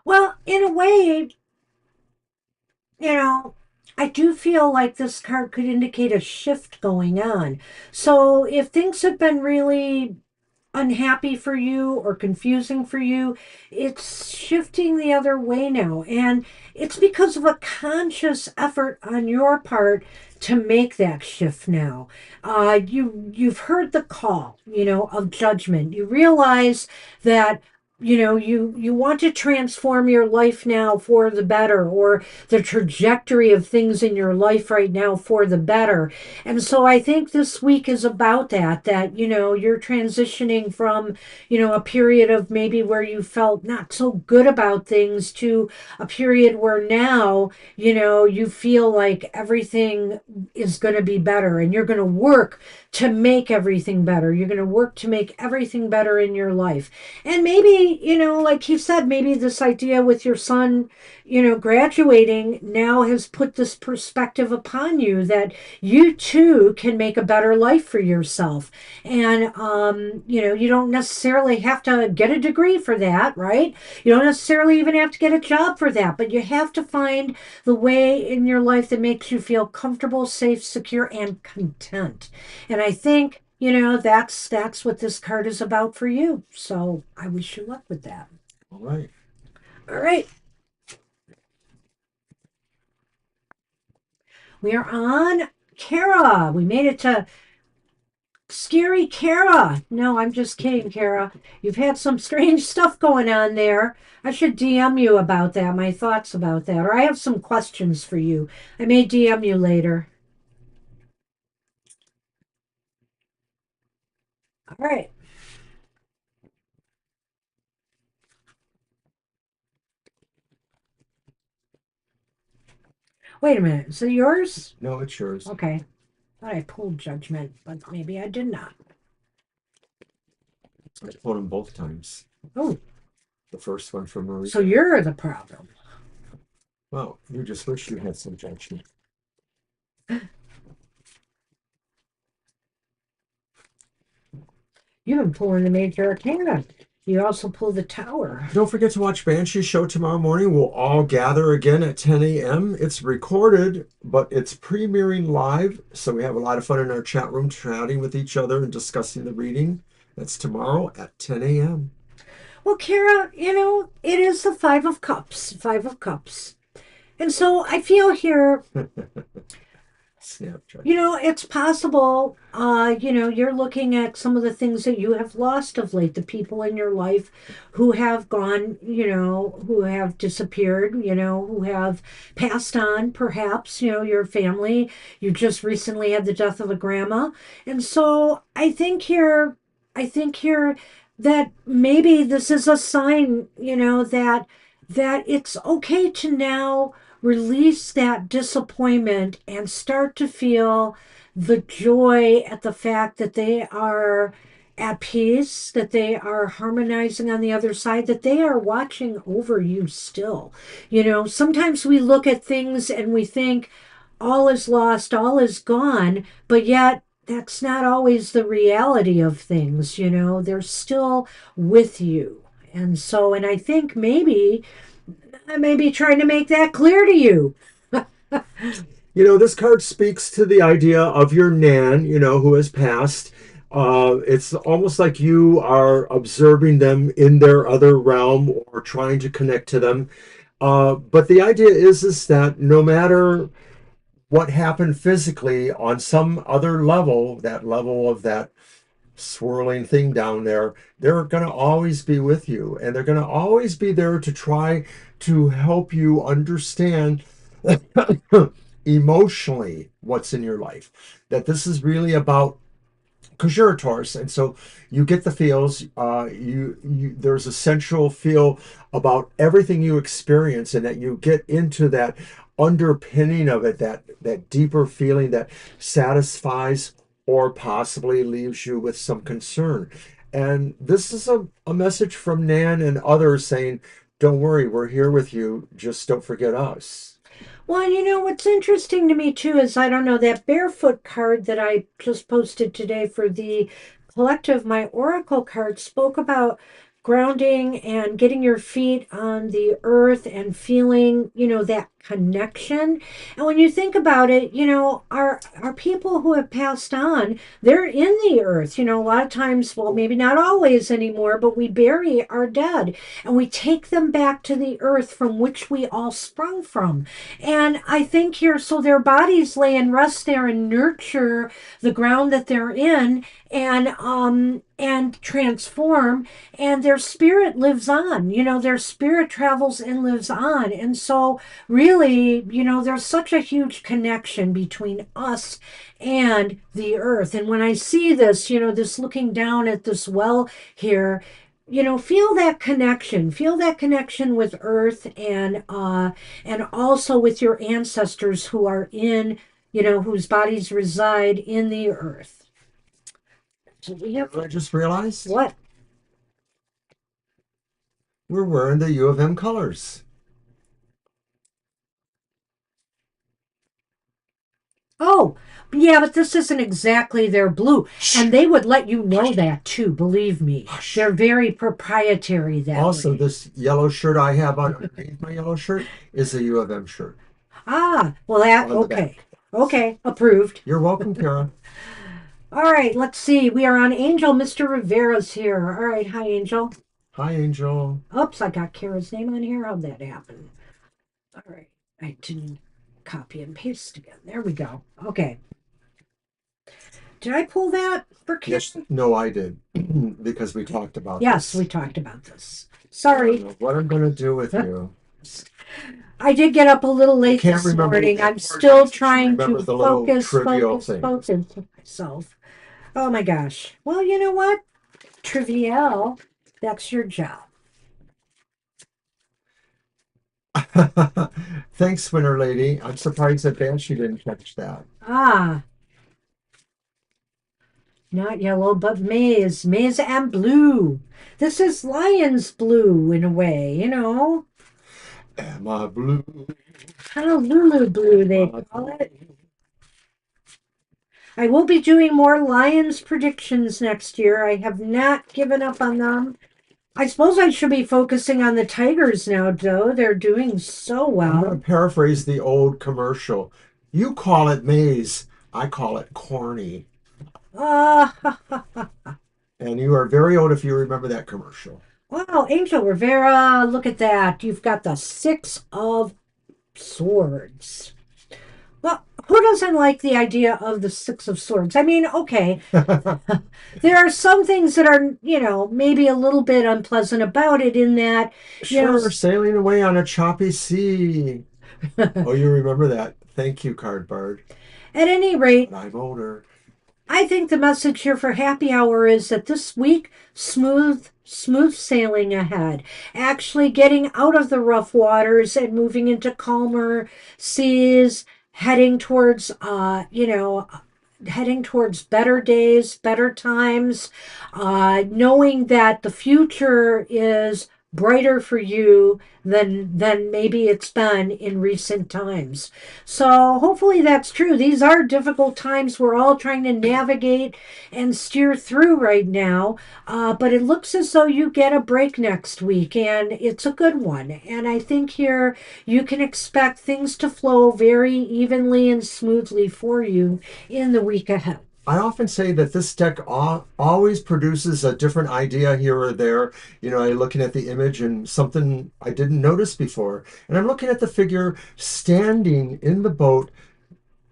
Well, in a way, you know, I do feel like this card could indicate a shift going on. So if things have been really unhappy for you or confusing for you, it's shifting the other way now. And it's because of a conscious effort on your part to make that shift now. You've heard the call, of judgment. You realize that you want to transform your life now for the better, or the trajectory of things in your life right now for the better. And so I think this week is about that you're transitioning from a period of maybe where you felt not so good about things to a period where now you feel like everything is going to be better, and you're going to work to make everything better. You're going to work to make everything better in your life. And maybe, like you said, maybe this idea with your son, graduating now has put this perspective upon you that you too can make a better life for yourself. And, you don't necessarily have to get a degree for that, right? You don't necessarily even have to get a job for that, but you have to find the way in your life that makes you feel comfortable, safe, secure, and content. And I think, that's what this card is about for you. So I wish you luck with that. All right. All right. We are on Kara. We made it to scary Kara. No, I'm just kidding, Kara. You've had some strange stuff going on there. I should DM you about that, my thoughts about that. Or I have some questions for you. I may DM you later. All right. Wait a minute. Is it yours? No, it's yours. Okay. Thought I pulled judgment, but maybe I did not. I pulled them both times. Oh, The first one from Maria. so you're the problem. Well, you just wish you had some judgment. You've been pulling the major arcana. You also pull the tower. Don't forget to watch Banshee's show tomorrow morning. We'll all gather again at 10 a.m. It's recorded, but it's premiering live. So we have a lot of fun in our chat room chatting with each other and discussing the reading. That's tomorrow at 10 a.m. Well, Kara, it is the Five of Cups. Five of Cups. And so I feel here, Snapchat. it's possible, you're looking at some of the things that you have lost of late, the people in your life who have gone, who have disappeared, who have passed on, perhaps, your family. You just recently had the death of a grandma. And so I think here that maybe this is a sign, that it's okay to now release that disappointment and start to feel the joy at the fact that they are at peace, that they are harmonizing on the other side, that they are watching over you still. Sometimes we look at things and we think all is lost, all is gone, but yet that's not always the reality of things. They're still with you. And I think maybe I may be trying to make that clear to you. This card speaks to the idea of your Nan, who has passed. It's almost like you are observing them in their other realm or trying to connect to them. But the idea is that no matter what happened physically on some other level, that level of that swirling thing down there, they're going to always be with you, and they're going to always be there to try to help you understand emotionally what's in your life. That this is really about, because you're a Taurus, and so you get the feels. You there's a central feel about everything you experience, and that you get into that underpinning of it, that deeper feeling that satisfies or possibly leaves you with some concern. And this is a message from Nan and others saying, "Don't worry, we're here with you. Just don't forget us." Well, and what's interesting to me too is I don't know that barefoot card that I just posted today for the collective. My oracle card spoke about grounding and getting your feet on the earth and feeling, that connection. And when you think about it, our people who have passed on, they're in the earth. A lot of times, well, maybe not always anymore, but we bury our dead and we take them back to the earth from which we all sprung from. And I think here, so their bodies lay and rest there and nurture the ground that they're in, and transform, and their spirit lives on. Their spirit travels and lives on. And so really, there's such a huge connection between us and the earth. And when I see this, this looking down at this well here, feel that connection with earth, and also with your ancestors who are in, whose bodies reside in the earth. So we have I just realized what? we're wearing the U of M colors. Oh, yeah, but this isn't exactly their blue. Shh. And they would let you know that too, believe me. Hush. They're very proprietary that Also, way. this yellow shirt I have on underneath my yellow shirt is a U of M shirt Ah, well, that, on the okay. back. Okay, approved. You're welcome, Kara. All right, let's see. We are on Angel. Mr. Rivera's here. All right, hi, Angel. Hi, Angel. Oops, I got Kara's name on here. How'd that happen? All right, I didn't copy and paste again. There we go. Okay. Did I pull that for Kara? Yes, no, I did because we talked about Yes, we this. talked about this. I don't Sorry. know what I'm going to do with you. I did get up a little I late can't this remember the morning. I'm important still parts, but you trying remember to the little focus, trivial focus, things. focus myself. Oh my gosh. Well, you know what? Trivial, that's your job. Thanks, Winter Lady. I'm surprised that Banshee didn't catch that. Ah, not yellow, but maize. Maize and blue. This is lion's blue in a way. Am I blue? Honolulu blue, Am they I call blue? it. I will be doing more Lions predictions next year. I have not given up on them. I suppose I should be focusing on the Tigers now, though. They're doing so I'm going to well. paraphrase the old commercial. You call it maize, I call it corny. Ah, And you are very old if you remember that commercial. wow, Angel Rivera, look at that. You've got the Six of Swords. Well, who doesn't like the idea of the Six of Swords? I mean, okay, there are some things that are, maybe a little bit unpleasant about it in that, you know, Sure, sailing away on a choppy sea. Oh, you remember that. Thank you, Cardbard. at any rate, But I'm older. I think the message here for happy hour is that this week, smooth sailing ahead. Actually getting out of the rough waters and moving into calmer seas, heading towards, heading towards better days, better times, knowing that the future is brighter for you than maybe it's been in recent times. So hopefully that's true. These are difficult times we're all trying to navigate and steer through right now. But it looks as though you get a break next week, and it's a good one. And I think here you can expect things to flow very evenly and smoothly for you in the week ahead. I often say that this deck always produces a different idea here or there. I'm looking at the image and something I didn't notice before. And I'm looking at the figure standing in the boat,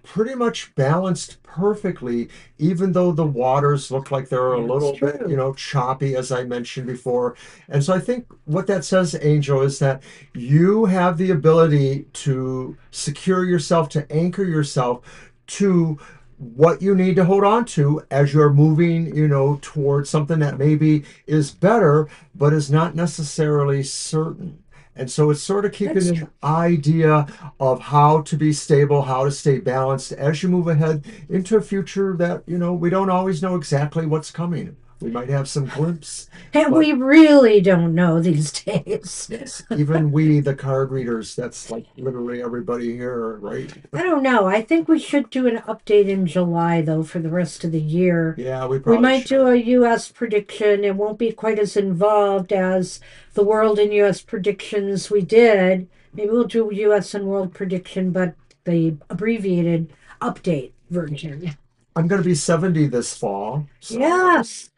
pretty much balanced perfectly, even though the waters look like they're a That's little bit, true. choppy, as I mentioned before. And so I think what that says, Angel, is that you have the ability to secure yourself, to anchor yourself to what you need to hold on to as you're moving, towards something that maybe is better, but is not necessarily certain. And so it's sort of keeping That's an true. idea of how to be stable, how to stay balanced as you move ahead into a future that, we don't always know exactly what's coming. We might have some glimpse, And but we really don't know these days. yes, even we, the card readers, that's like literally everybody here, right? I don't know. I think we should do an update in July, though, for the rest of the year. Yeah, we We probably might do should. a U.S. prediction. It won't be quite as involved as the world and U.S. predictions we did. Maybe we'll do U.S. and world prediction, but the abbreviated update version. I'm going to be 70 this fall, so Yes.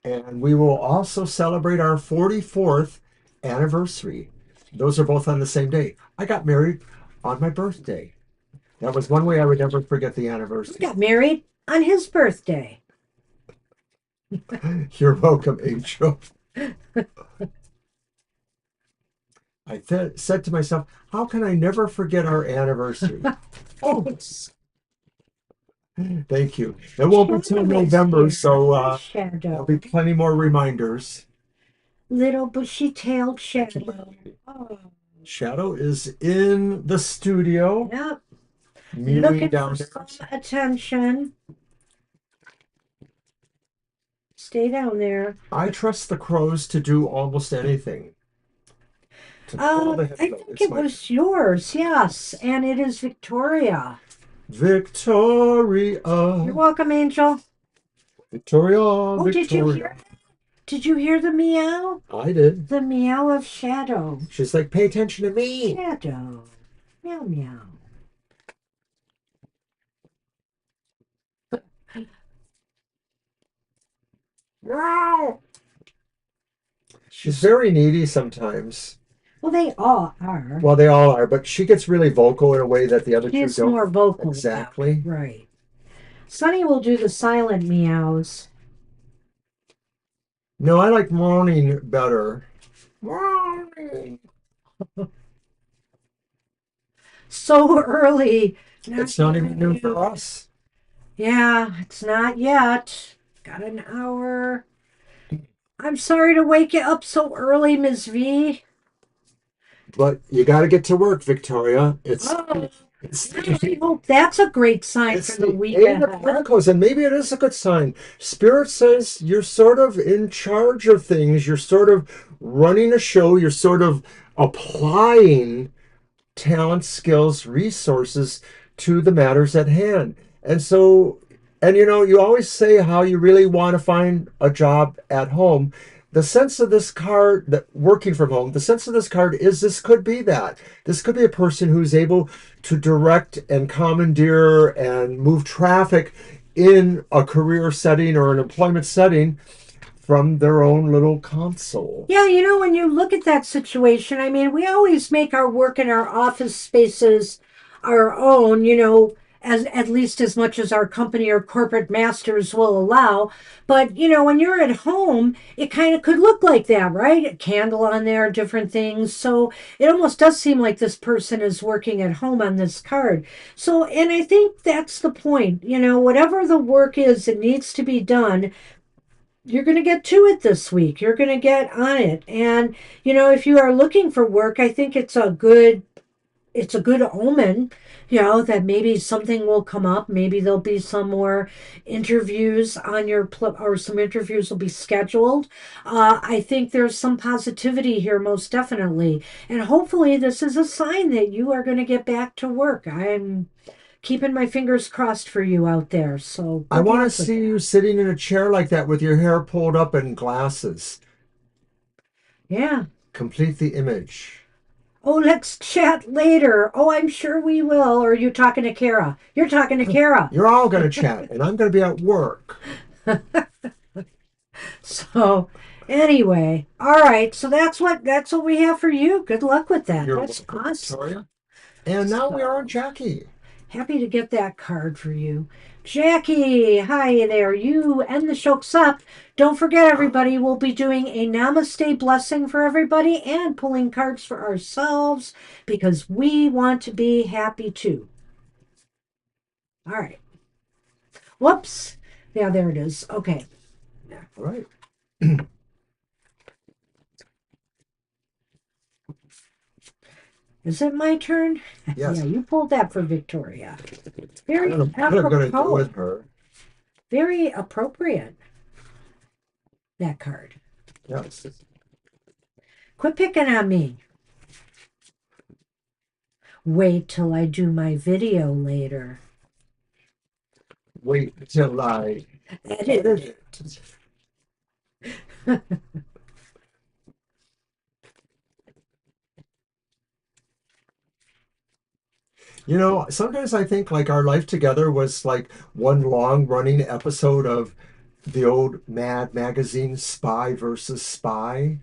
and we will also celebrate our 44th anniversary. Those are both on the same day. I got married on my birthday. That was one way I would never forget the We anniversary. got married on his birthday. You're welcome, Angel. Said to myself, how can I never forget our anniversary? Oh, thank you. It won't be till Shadow is November, here. so Hi, there'll be Shadow. plenty more reminders. Little bushy-tailed Shadow. Oh, Shadow is in the studio, yep. mewing Looking for down there. some attention. Stay down there. I trust the crows to do almost anything. Oh, they have I no, think it's it my was yours, yes, and it is Victoria. You're Victoria, welcome, Angel. Victoria, Oh, did you Victoria. hear? Did you hear the meow? I did. The meow of Shadow. She's like, pay attention to me. Shadow. Meow meow. Wow. She's She's very needy sometimes. well, they all are. Well, they all are, but she gets really vocal in a way that the other two She's don't. more vocal about it, Exactly. right? Sunny will do the silent meows. No, I like moaning better. Moaning. So early. Not It's not even noon for yet. us. Yeah, it's not yet. Got an hour. I'm sorry to wake you up so early, Miss V. But you got to get to work, Victoria. Oh, It's I hope that's a great sign for it's the the week Eight of ahead. Pentacles, and maybe it is a good sign. Spirit says you're sort of in charge of things. You're sort of running a show. You're sort of applying talent, skills, resources to the matters at hand. And so, and you know, you always say how you really want to find a job at home. The sense of this card, that working from home, the sense of this card is this could be that. This could be a person who's able to direct and commandeer and move traffic in a career setting or an employment setting from their own little console. Yeah, when you look at that situation, I mean, we always make our work in our office spaces our own, as at least as much as our company or corporate masters will allow. But, when you're at home, it kind of could look like that, right? A candle on there, different things. So it almost does seem like this person is working at home on this card. So, and I think that's the point, whatever the work is that needs to be done, you're going to get to it this week. You're going to get on it. And, if you are looking for work, I think it's a good omen, that maybe something will come up. Maybe there'll be some more interviews on or some interviews will be scheduled. I think there's some positivity here, most definitely. And hopefully this is a sign that you are going to get back to work. I'm keeping my fingers crossed for you out there. So I good want to luck with see you that. sitting in a chair like that with your hair pulled up and glasses. Yeah. Complete the image. Oh, let's chat later. Oh, I'm sure we will. Or are you talking to Kara? You're talking to Kara. You're all going to chat, and I'm going to be at work. So, anyway, all right. So that's what we have for you. Good luck with that. You're That's welcome, awesome. Victoria. And now we are on So, Jackie. happy to get that card for you. Jackie, hi there. You and the shokes up. Don't forget, everybody, we'll be doing a namaste blessing for everybody and pulling cards for ourselves because we want to be happy too. All right. Whoops. Yeah, there it is. Okay. All right. Is it my turn? Yeah, Yes. you pulled that for Victoria. I Very don't know what I'm going to do apropos. with her. Very appropriate. That card. Yes. Quit picking on me. Wait till I do my video later. Wait till I Edit. edit it. You know, sometimes I think like our life together was like one long running episode of the old Mad magazine, Spy versus Spy.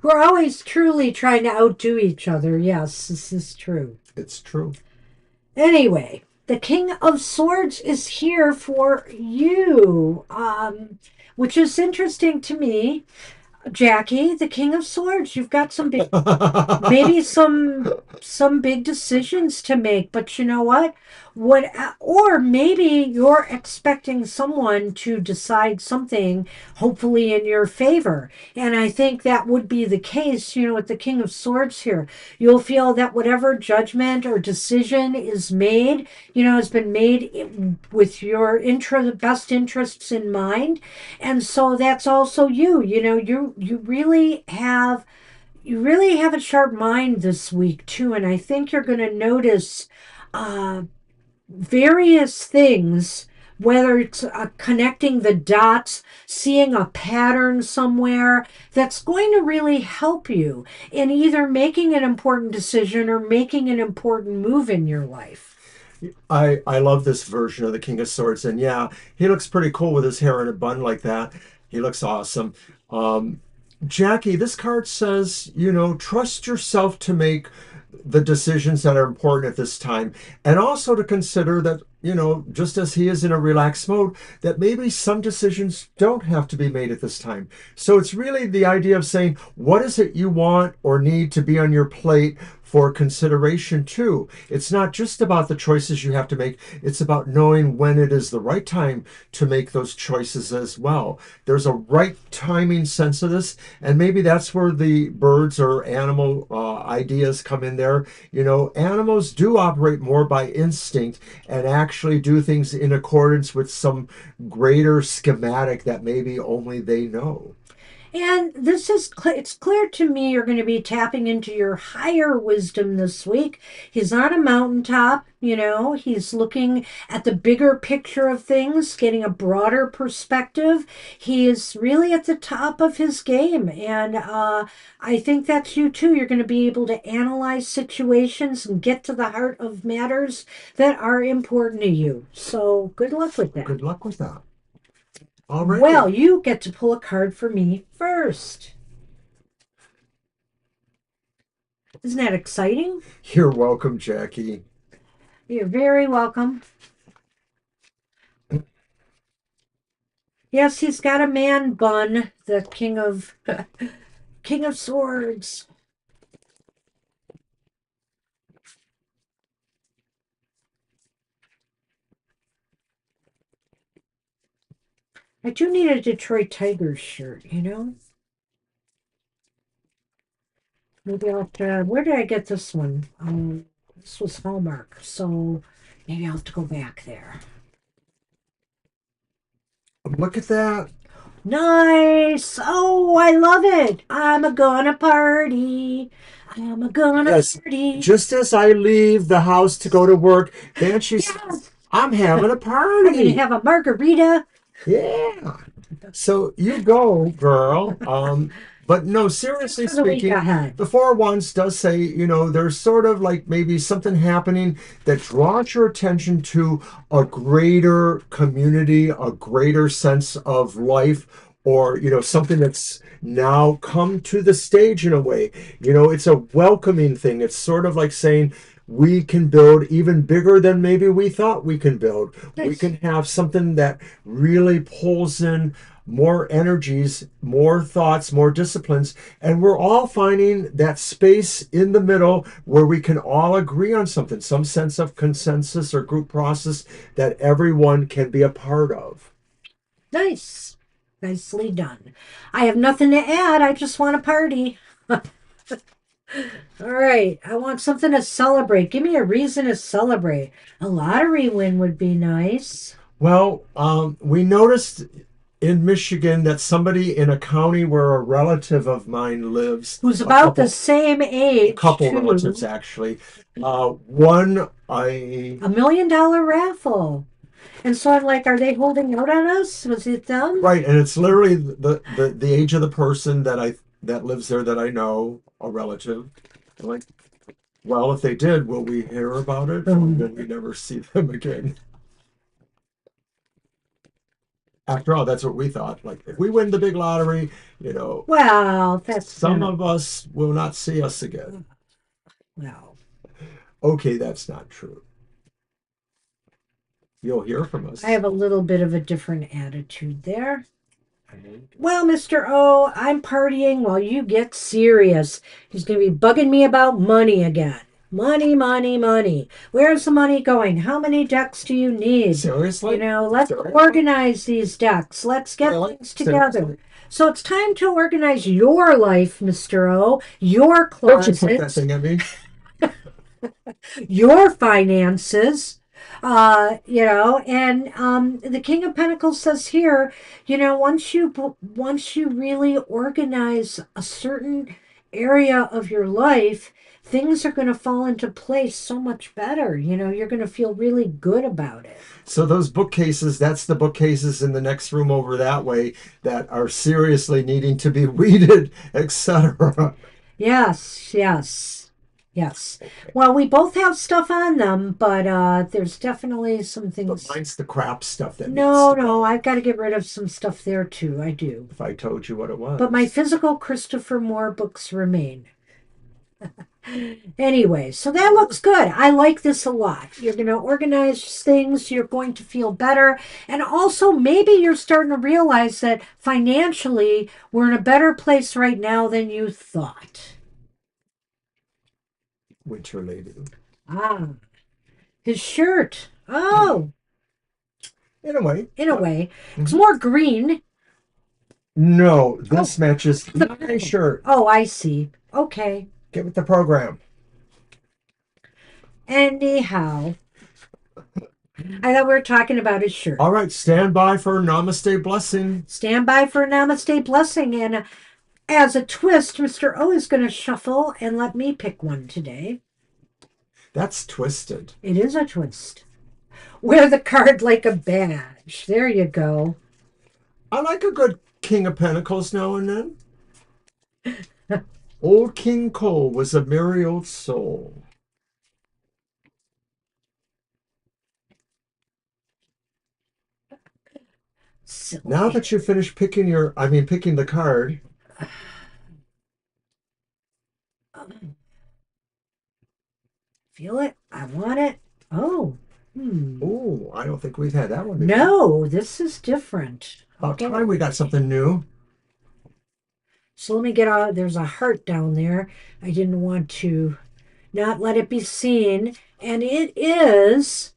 We're always truly trying to outdo each other. Yes, this is true. It's true. Anyway, the King of Swords is here for you, which is interesting to me. Jackie, the King of Swords, you've got some big, maybe some big decisions to make, but you know what, or maybe you're expecting someone to decide something hopefully in your favor, and I think that would be the case, with the King of Swords here. You'll feel that whatever judgment or decision is made, has been made with your best interests in mind, and so that's also you. You really have a sharp mind this week too, and I think you're going to notice uh, various things, whether it's connecting the dots, seeing a pattern somewhere, that's going to really help you in either making an important decision or making an important move in your life. I love this version of the King of Swords, and yeah, he looks pretty cool with his hair in a bun like that. He looks awesome. Um, Jackie, this card says, trust yourself to make the decisions that are important at this time, and also to consider that, just as he is in a relaxed mode, that maybe some decisions don't have to be made at this time. So it's really the idea of saying, what is it you want or need to be on your plate for consideration too? It's not just about the choices you have to make, it's about knowing when it is the right time to make those choices as well. There's a right timing sense of this, and maybe that's where the birds or animal ideas come in there. Animals do operate more by instinct and actually do things in accordance with some greater schematic that maybe only they know. And it's clear to me you're going to be tapping into your higher wisdom this week. He's on a mountaintop, he's looking at the bigger picture of things, getting a broader perspective. He is really at the top of his game. And I think that's you too. You're going to be able to analyze situations and get to the heart of matters that are important to you. So good luck with that. Good luck with that. All Well, right. you get to pull a card for me first. Isn't that exciting? You're welcome, Jackie. You're very welcome. Yes, he's got a man bun, the King of Swords. I do need a Detroit Tigers shirt. Maybe I'll have to, where did I get this one? This was Hallmark, so maybe I'll have to go back there. Look at that. Nice. Oh, I love it. I'm a gonna party. I'm a gonna Yes. party. Just as I leave the house to go to work, Banshee says, Yes. I'm having a I'm gonna party. have a margarita. Yeah. So you go, girl. But no, Just seriously for the week speaking, ahead. the four of wands does say, there's sort of like maybe something happening that draws your attention to a greater community, a greater sense of life, or, something that's now come to the stage in a way. It's a welcoming thing. It's sort of like saying, we can build even bigger than maybe we thought we can build. We Nice. can have something that really pulls in more energies, more thoughts, more disciplines, and we're all finding that space in the middle where we can all agree on something, some sense of consensus or group process that everyone can be a part of. Nice. Nicely done. I have nothing to add. I just want to party. All right. I want something to celebrate. Give me a reason to celebrate. A lottery win would be nice. Well, we noticed in Michigan that somebody in a county where a relative of mine lives, who's a about the couple same a age couple relatives too. actually. One I $1 million raffle. And so I'm like, are they holding out on us? Was it them? right, and it's literally the age of the person that lives there that I know, a relative. I'm like, well, if they did, will we hear about it or will we never see them again? After all, that's what we thought. Like, if we win the big lottery, you know, Well, that's some not. of us will not see us again. Well, Okay, that's not true. You'll hear from I us. have a little bit of a different attitude there. I mean, Well, Mr. O, I'm partying while you get serious. He's going to be bugging me about money again. Money, money, money. Where's the money going? How many decks do you need? You seriously? know, let's Seriously? organize these decks. Let's get Really? things together. Seriously? So it's time to organize your life, Mr. O, your Don't you put that closet, thing at me. your finances. And the King of Pentacles says here, once you really organize a certain area of your life, things are going to fall into place so much better. You're going to feel really good about it. So those bookcases, that's the bookcases in the next room over that way that are seriously needing to be weeded, etc. Yes, yes, yes. Okay. Well, we both have stuff on them, but there's definitely some But things. mine's the crap stuff that needs No, to no, go. I've got to get rid of some stuff there too. I do. If I told you what it But my was. physical Christopher Moore books remain. Anyway, so that looks good. I like this a lot. You're going to organize things, you're going to feel better. And also, maybe you're starting to realize that financially, we're in a better place right now than you thought. Winter lady. Ah, his shirt. Oh, In a way. in a Yep. way. It's Mhm. more green. No, Oh, this matches my shirt. oh, I see. Okay. Get with the program. Anyhow, I thought we were talking about his shirt. All right, stand by for Namaste blessing. Stand by for a namaste blessing. And as a twist, Mr. O is going to shuffle and let me pick one today. That's twisted. It is a twist. Wear the card like a badge. There you go. I like a good King of Pentacles now and then. Old King Cole was a merry old soul. Now Silly. that you finished picking the card, Feel it? I want it. Oh. oh, I don't think we've had that one before. No, this is different. About Okay. time we got something new. So let me get out. There's a heart down there. I didn't want to not let it be seen. And it is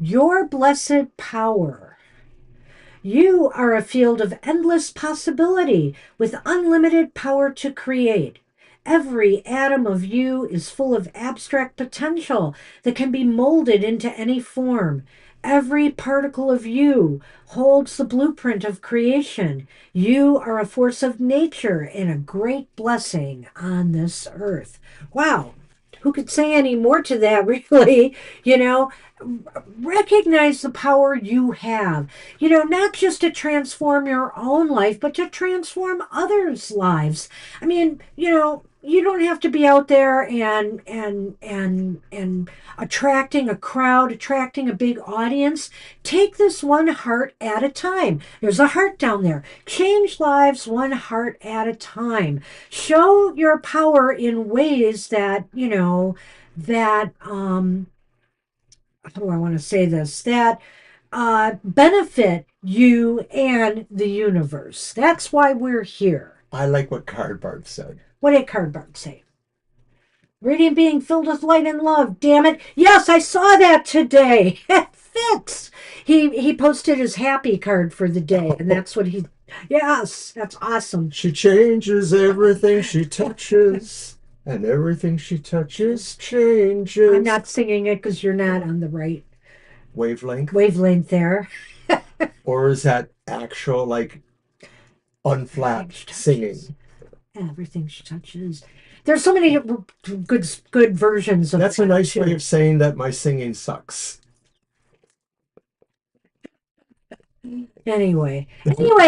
your blessed power. You are a field of endless possibility with unlimited power to create. Every atom of you is full of abstract potential that can be molded into any form. Every particle of you holds the blueprint of creation. You are a force of nature and a great blessing on this earth. Wow. Who could say any more to that, really? You know, recognize the power you have, not just to transform your own life, but to transform others' lives. I mean, you don't have to be out there and attracting a crowd, attracting a big audience. Take this one heart at a time. There's a heart down there. Change lives one heart at a time. Show your power in ways that how do I want to say this? That benefit you and the universe. That's why we're here. I like what Card Barb said. What did Cardboard say? Radiant being filled with light and love. Damn it! Yes, I saw that today. It fits. He posted his happy card for the day, and that's what he. Yes, that's awesome. She changes everything she touches, and everything she touches I'm changes. not singing it because you're not on the right Wavelength. wavelength there. Or is that actual like Everything unflat she touches. singing? Everything she touches. There's so many good versions of That's a that nice way too. of saying that my singing sucks. Anyway,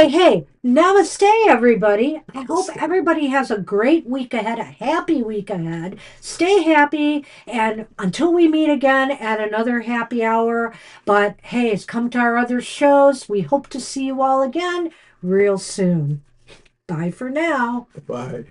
hey, namaste, everybody. I hope Namaste. everybody has a great week ahead, a happy week ahead. Stay happy, and until we meet again at another happy hour. But hey, come to our other shows. We hope to see you all again real soon. Bye for now. Bye.